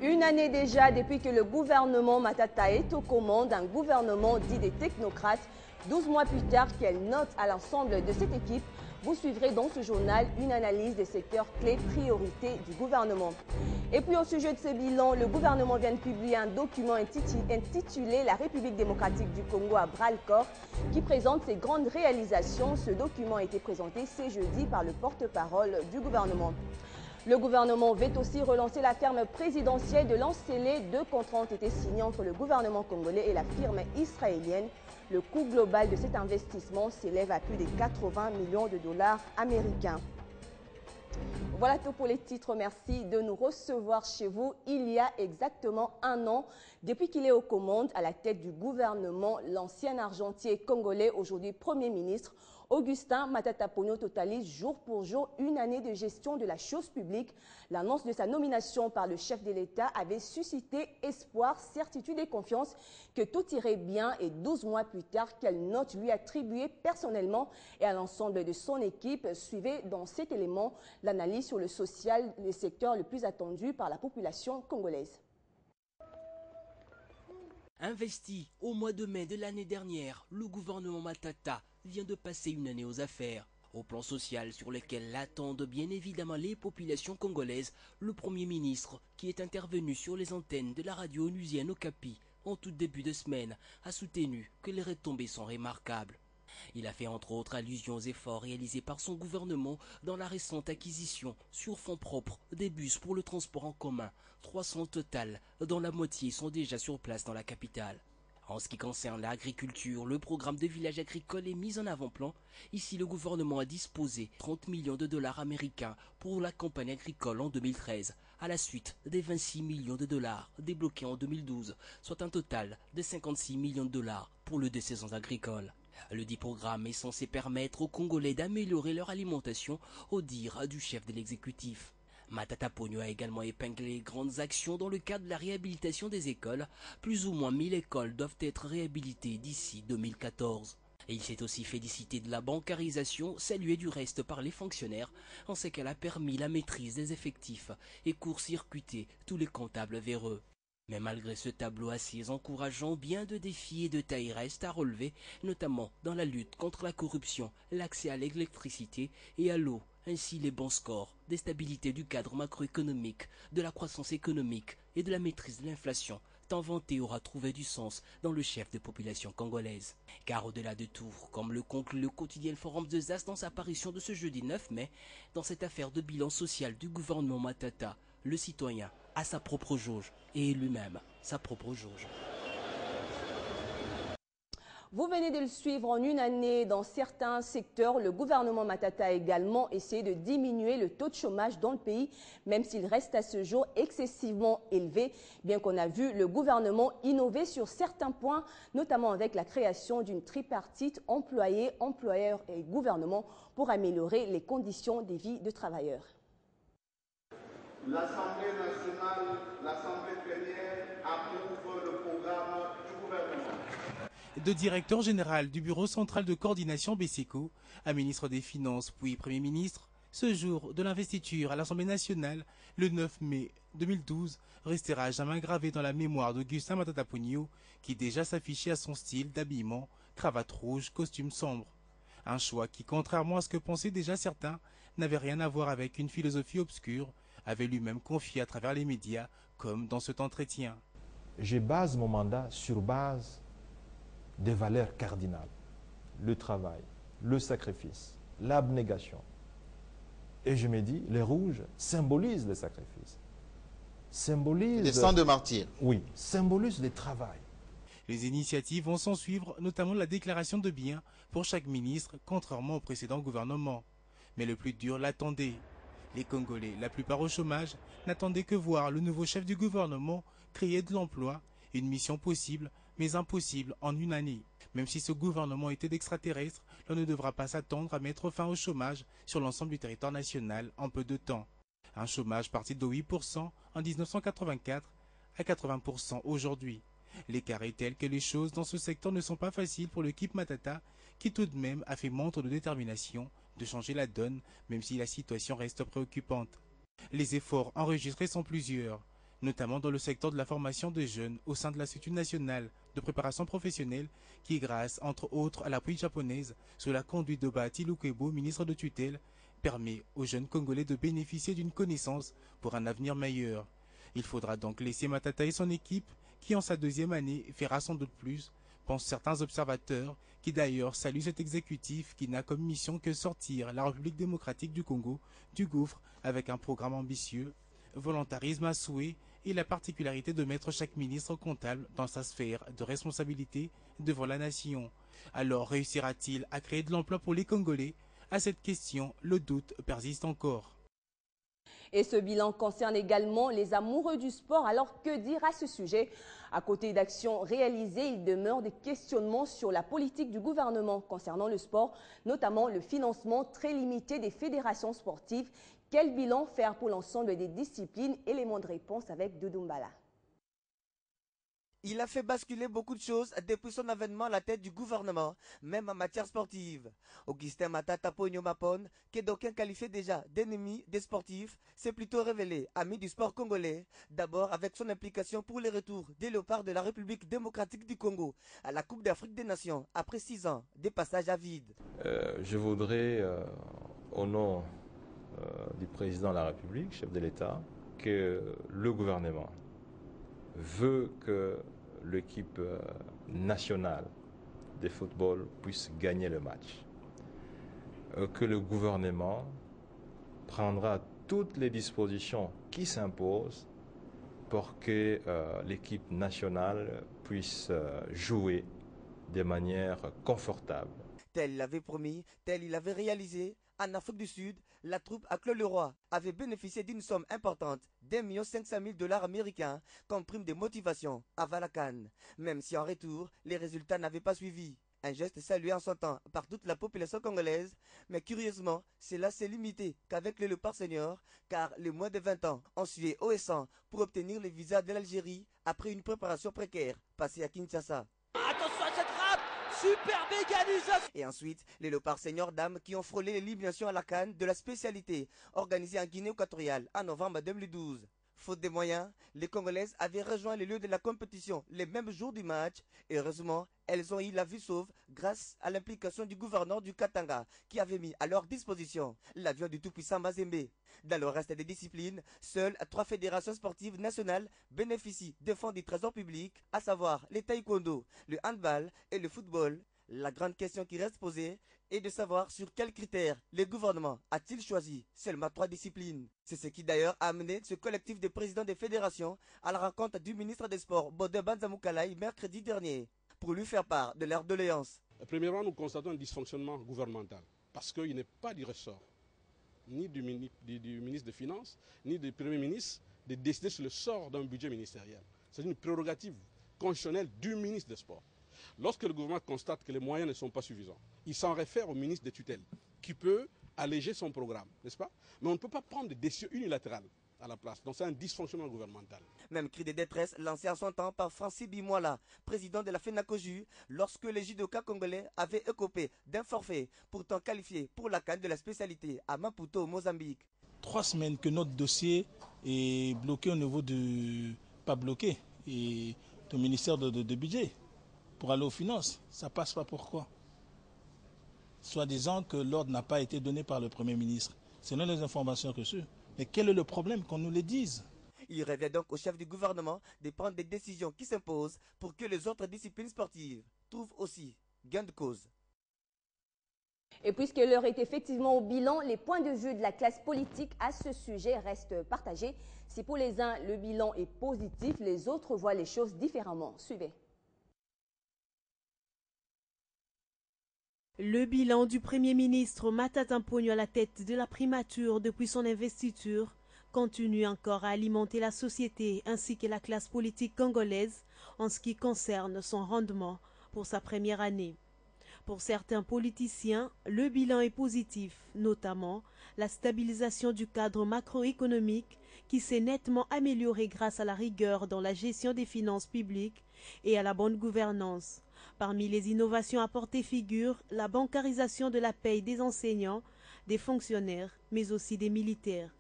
Une année déjà depuis que le gouvernement Matata est aux commandes, un gouvernement dit des technocrates. 12 mois plus tard, quelle note à l'ensemble de cette équipe? Vous suivrez dans ce journal une analyse des secteurs clés priorités du gouvernement. Et puis au sujet de ce bilan, le gouvernement vient de publier un document intitulé La République démocratique du Congo à bras-le-corps qui présente ses grandes réalisations. Ce document a été présenté ce jeudi par le porte-parole du gouvernement. Le gouvernement veut aussi relancer la ferme présidentielle de Lancélé. 2 contrats ont été signés entre le gouvernement congolais et la firme israélienne. Le coût global de cet investissement s'élève à plus de 80 millions de dollars américains. Voilà tout pour les titres. Merci de nous recevoir chez vous. Il y a exactement un an, depuis qu'il est aux commandes à la tête du gouvernement, l'ancien argentier congolais, aujourd'hui Premier ministre, Augustin Matata Ponyo totalise jour pour jour une année de gestion de la chose publique. L'annonce de sa nomination par le chef de l'État avait suscité espoir, certitude et confiance que tout irait bien. Et 12 mois plus tard, quelle note lui attribuée personnellement et à l'ensemble de son équipe? Suivez dans cet élément l'analyse sur le social, les secteurs les plus attendus par la population congolaise. Investi au mois de mai de l'année dernière, le gouvernement Matata vient de passer une année aux affaires. Au plan social sur lequel l'attendent bien évidemment les populations congolaises, le Premier ministre, qui est intervenu sur les antennes de la radio onusienne Okapi en tout début de semaine, a soutenu que les retombées sont remarquables. Il a fait entre autres allusion aux efforts réalisés par son gouvernement dans la récente acquisition sur fonds propres des bus pour le transport en commun, 300 au total, dont la moitié sont déjà sur place dans la capitale. En ce qui concerne l'agriculture, le programme de village agricole est mis en avant-plan. Ici, le gouvernement a disposé 30 millions de dollars américains pour la campagne agricole en 2013, à la suite des 26 millions de dollars débloqués en 2012, soit un total de 56 millions de dollars pour les 2 saisons agricoles. Le dit programme est censé permettre aux Congolais d'améliorer leur alimentation, au dire du chef de l'exécutif. Matata Ponyo a également épinglé grandes actions dans le cadre de la réhabilitation des écoles. Plus ou moins 1000 écoles doivent être réhabilitées d'ici 2014. Et il s'est aussi félicité de la bancarisation, saluée du reste par les fonctionnaires, en ce qu'elle a permis la maîtrise des effectifs et court-circuité tous les comptables véreux. Mais malgré ce tableau assez encourageant, bien de défis et de tailles restent à relever, notamment dans la lutte contre la corruption, l'accès à l'électricité et à l'eau, ainsi les bons scores, des stabilités du cadre macroéconomique, de la croissance économique et de la maîtrise de l'inflation, tant vanté aura trouvé du sens dans le chef de population congolaise. Car au-delà de tout, comme le conclut le quotidien Forum de Zas dans sa parution de ce jeudi 9 mai, dans cette affaire de bilan social du gouvernement Matata, le citoyen a sa propre jauge et lui-même sa propre jauge. Vous venez de le suivre en une année dans certains secteurs. Le gouvernement Matata a également essayé de diminuer le taux de chômage dans le pays, même s'il reste à ce jour excessivement élevé. Bien qu'on a vu le gouvernement innover sur certains points, notamment avec la création d'une tripartite employés, employeurs et gouvernement pour améliorer les conditions de vie de travailleurs. L'Assemblée nationale, l'Assemblée plénière approuve le programme du gouvernement. De directeur général du Bureau central de coordination BCECO à ministre des Finances puis Premier ministre, ce jour de l'investiture à l'Assemblée nationale, le 9 mai 2012, restera à jamais gravé dans la mémoire d'Augustin Matata Ponyo, qui déjà s'affichait à son style d'habillement, cravate rouge, costume sombre. Un choix qui, contrairement à ce que pensaient déjà certains, n'avait rien à voir avec une philosophie obscure, avait lui-même confié à travers les médias, comme dans cet entretien. Je base mon mandat sur base des valeurs cardinales. Le travail, le sacrifice, l'abnégation. Et je me dis, les rouges symbolisent le sacrifice. Symbolisent... Les sangs de martyrs. Oui, symbolisent le travail. Les initiatives vont s'en suivre, notamment la déclaration de biens pour chaque ministre, contrairement au précédent gouvernement. Mais le plus dur l'attendait. Les Congolais, la plupart au chômage, n'attendaient que voir le nouveau chef du gouvernement créer de l'emploi, une mission possible, mais impossible en une année. Même si ce gouvernement était d'extraterrestres, l'on ne devra pas s'attendre à mettre fin au chômage sur l'ensemble du territoire national en peu de temps. Un chômage parti de 8% en 1984 à 80% aujourd'hui. L'écart est tel que les choses dans ce secteur ne sont pas faciles pour l'équipe Matata, qui tout de même a fait montre de détermination de changer la donne, même si la situation reste préoccupante. Les efforts enregistrés sont plusieurs. notamment dans le secteur de la formation des jeunes au sein de l'Institut national de préparation professionnelle qui, grâce entre autres à l'appui japonaise sous la conduite de Bahati Lukwebo, ministre de tutelle, permet aux jeunes Congolais de bénéficier d'une connaissance pour un avenir meilleur. Il faudra donc laisser Matata et son équipe, qui en sa deuxième année fera sans doute plus, pensent certains observateurs, qui d'ailleurs saluent cet exécutif qui n'a comme mission que sortir la République démocratique du Congo du gouffre avec un programme ambitieux, volontarisme à souhait et la particularité de mettre chaque ministre comptable dans sa sphère de responsabilité devant la nation. Alors réussira-t-il à créer de l'emploi pour les Congolais? À cette question, le doute persiste encore. Et ce bilan concerne également les amoureux du sport. Alors que dire à ce sujet? À côté d'actions réalisées, il demeure des questionnements sur la politique du gouvernement concernant le sport, notamment le financement très limité des fédérations sportives. Quel bilan faire pour l'ensemble des disciplines? Élément de réponse avec Doudoumbala. Il a fait basculer beaucoup de choses depuis son avènement à la tête du gouvernement, même en matière sportive. Augustin Matata Ponyo Mapon, que d'aucuns qualifiaient déjà d'ennemi des sportifs, s'est plutôt révélé ami du sport congolais, d'abord avec son implication pour les retours des léopards de la République démocratique du Congo à la Coupe d'Afrique des Nations, après 6 ans des passages à vide. Je voudrais, au nom du président de la République, chef de l'État, que le gouvernement veut que l'équipe nationale de football puisse gagner le match. Que le gouvernement prendra toutes les dispositions qui s'imposent pour que l'équipe nationale puisse jouer de manière confortable. Tel il l'avait promis, tel il l'avait réalisé, en Afrique du Sud, la troupe à Claude-Leroy avait bénéficié d'une somme importante d'1,5 million américains comme prime de motivation à Valakan, même si en retour, les résultats n'avaient pas suivi. Un geste salué en son temps par toute la population congolaise, mais curieusement, cela s'est limité qu'avec les léopards seniors, car les moins de 20 ans ont sué haut et sang pour obtenir le visa de l'Algérie après une préparation précaire passée à Kinshasa. Attention à cette frappe! Super mécanisation! Et ensuite, les léopards seniors dames qui ont frôlé l'élimination à la CAN de la spécialité organisée en Guinée équatoriale en novembre 2012. Faute de moyens, les Congolaises avaient rejoint les lieux de la compétition les mêmes jours du match et heureusement, elles ont eu la vie sauve grâce à l'implication du gouverneur du Katanga qui avait mis à leur disposition l'avion du tout-puissant Mazembe. Dans le reste des disciplines, seules 3 fédérations sportives nationales bénéficient de fonds du trésor public, à savoir le taekwondo, le handball et le football. La grande question qui reste posée est de savoir sur quels critères le gouvernement a-t-il choisi seulement 3 disciplines. C'est ce qui d'ailleurs a amené ce collectif de présidents des fédérations à la rencontre du ministre des Sports, Bodé Banzamoukalai, mercredi dernier, pour lui faire part de leurs doléances. Premièrement, nous constatons un dysfonctionnement gouvernemental, parce qu'il n'est pas du ressort, ni du ministre des Finances, ni du Premier ministre, de décider sur le sort d'un budget ministériel. C'est une prérogative constitutionnelle du ministre des Sports. Lorsque le gouvernement constate que les moyens ne sont pas suffisants, il s'en réfère au ministre des tutelles, qui peut alléger son programme, n'est-ce pas? Mais on ne peut pas prendre des décisions unilatérales à la place. Donc c'est un dysfonctionnement gouvernemental. Même cri de détresse lancé en son temps par Francis Bimola, président de la FENACOJU, lorsque les judokas congolais avaient écopé d'un forfait pourtant qualifié pour la CAN de la spécialité à Maputo, au Mozambique. 3 semaines que notre dossier est bloqué au niveau du... pas bloqué, et du ministère de budget. Pour aller aux finances, ça passe pas. Pourquoi? Soi-disant que l'ordre n'a pas été donné par le Premier ministre. Selon les informations reçues. Mais quel est le problème qu'on nous le dise? Il revient donc au chef du gouvernement de prendre des décisions qui s'imposent pour que les autres disciplines sportives trouvent aussi gain de cause. Et puisque l'heure est effectivement au bilan, les points de vue de la classe politique à ce sujet restent partagés. Si pour les uns, le bilan est positif, les autres voient les choses différemment. Suivez. Le bilan du Premier ministre Matata Ponyo à la tête de la primature depuis son investiture continue encore à alimenter la société ainsi que la classe politique congolaise en ce qui concerne son rendement pour sa première année. Pour certains politiciens, le bilan est positif, notamment la stabilisation du cadre macroéconomique qui s'est nettement amélioré grâce à la rigueur dans la gestion des finances publiques et à la bonne gouvernance. Parmi les innovations apportées figure la bancarisation de la paye des enseignants, des fonctionnaires, mais aussi des militaires.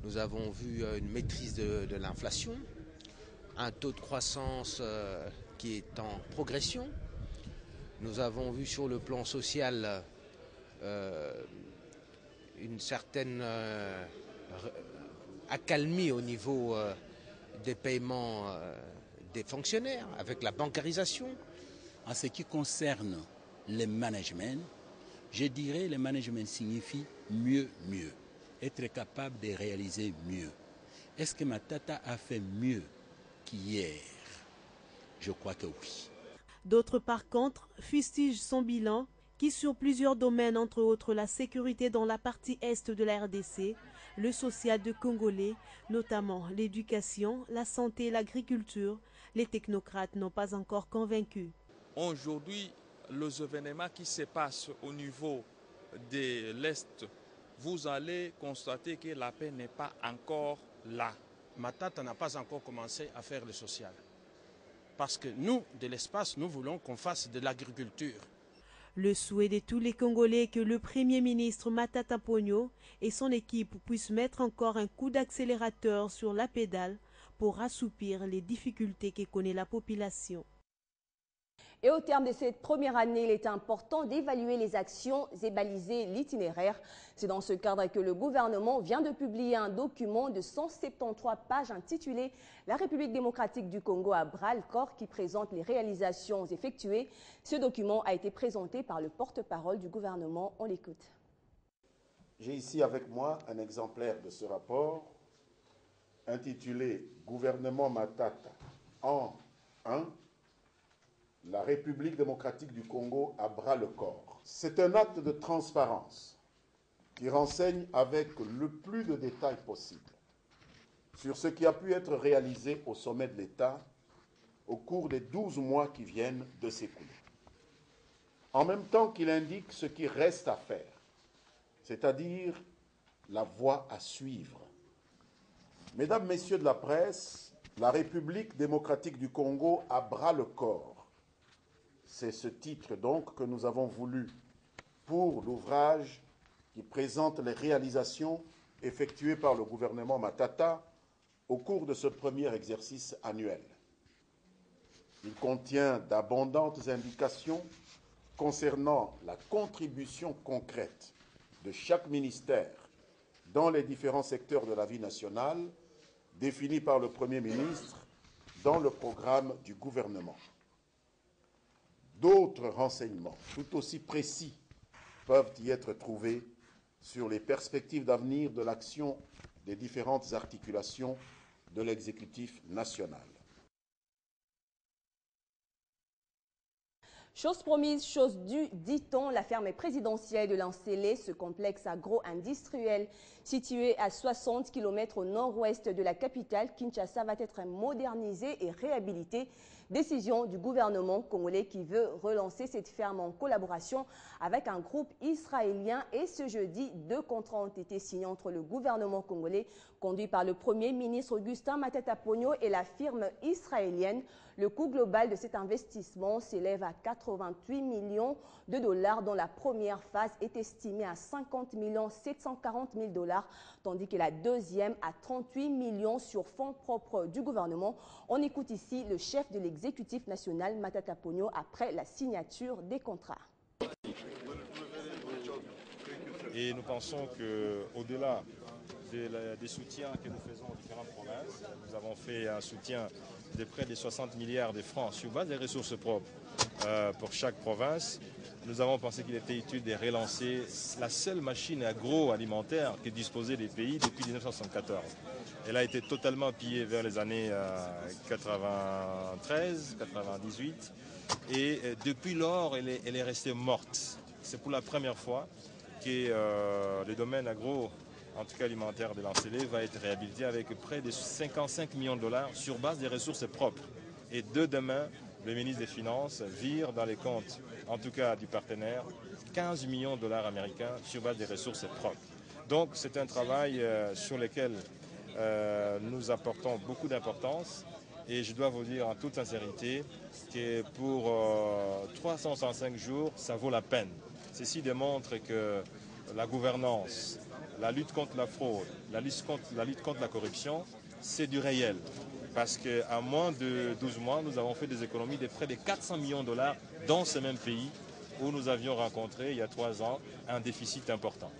Nous avons vu une maîtrise de l'inflation, un taux de croissance qui est en progression. Nous avons vu sur le plan social une certaine accalmie au niveau des paiements des fonctionnaires avec la bancarisation. En ce qui concerne le management, je dirais que le management signifie mieux. Être capable de réaliser mieux. Est-ce que Matata a fait mieux qu'hier? Je crois que oui. D'autres, par contre, fustigent son bilan qui, sur plusieurs domaines, entre autres la sécurité dans la partie est de la RDC, le social de Congolais, notamment l'éducation, la santé et l'agriculture, les technocrates n'ont pas encore convaincu. Aujourd'hui, les événements qui se passent au niveau de l'Est, vous allez constater que la paix n'est pas encore là. Matata n'a pas encore commencé à faire le social. Parce que nous, de l'espace, nous voulons qu'on fasse de l'agriculture. Le souhait de tous les Congolais est que le Premier ministre Matata Ponyo et son équipe puissent mettre encore un coup d'accélérateur sur la pédale pour assoupir les difficultés que connaît la population. Et au terme de cette première année, il est important d'évaluer les actions et baliser l'itinéraire. C'est dans ce cadre que le gouvernement vient de publier un document de 173 pages intitulé « La République démocratique du Congo à bras-le-corps » qui présente les réalisations effectuées. Ce document a été présenté par le porte-parole du gouvernement. On l'écoute. J'ai ici avec moi un exemplaire de ce rapport intitulé « Gouvernement Matata en 1 ». La République démocratique du Congo à bras-le-corps. C'est un acte de transparence qui renseigne avec le plus de détails possible sur ce qui a pu être réalisé au sommet de l'État au cours des 12 mois qui viennent de s'écouler. En même temps qu'il indique ce qui reste à faire, c'est-à-dire la voie à suivre. Mesdames, Messieurs de la presse, la République démocratique du Congo à bras-le-corps. C'est ce titre donc que nous avons voulu pour l'ouvrage qui présente les réalisations effectuées par le gouvernement Matata au cours de ce premier exercice annuel. Il contient d'abondantes indications concernant la contribution concrète de chaque ministère dans les différents secteurs de la vie nationale définis par le Premier ministre dans le programme du gouvernement. D'autres renseignements, tout aussi précis, peuvent y être trouvés sur les perspectives d'avenir de l'action des différentes articulations de l'exécutif national. Chose promise, chose due, dit-on, la ferme présidentielle de Lansele, ce complexe agro-industriel situé à 60 km au nord-ouest de la capitale, Kinshasa, va être modernisé et réhabilité. Décision du gouvernement congolais qui veut relancer cette ferme en collaboration avec un groupe israélien. Et ce jeudi, 2 contrats ont été signés entre le gouvernement congolais, conduit par le Premier ministre Augustin Matata Ponyo, et la firme israélienne. Le coût global de cet investissement s'élève à 88 millions de dollars, dont la première phase est estimée à 50 740 000 dollars, tandis que la deuxième à 38 millions sur fonds propres du gouvernement. On écoute ici le chef de l'exécutif national, Matata Ponyo, après la signature des contrats. Et nous pensons qu'au-delà des soutiens que nous faisons aux différentes provinces, nous avons fait un soutien de près de 60 milliards de francs sur base des ressources propres pour chaque province. Nous avons pensé qu'il était utile de relancer la seule machine agroalimentaire que disposaient les pays depuis 1974. Elle a été totalement pillée vers les années 93, 98 et depuis lors elle est restée morte. C'est pour la première fois que le domaine en tout cas alimentaire de Lansele, va être réhabilité avec près de 55 millions de dollars sur base des ressources propres. Et de demain, le ministre des Finances vire dans les comptes, en tout cas du partenaire, 15 millions de dollars américains sur base des ressources propres. Donc c'est un travail sur lequel nous apportons beaucoup d'importance. Et je dois vous dire en toute sincérité que pour 365 jours, ça vaut la peine. Ceci démontre que la gouvernance, la lutte contre la fraude, la lutte contre la corruption, c'est du réel. Parce qu'à moins de 12 mois, nous avons fait des économies de près de 400 millions de dollars dans ce même pays où nous avions rencontré, il y a 3 ans, un déficit important.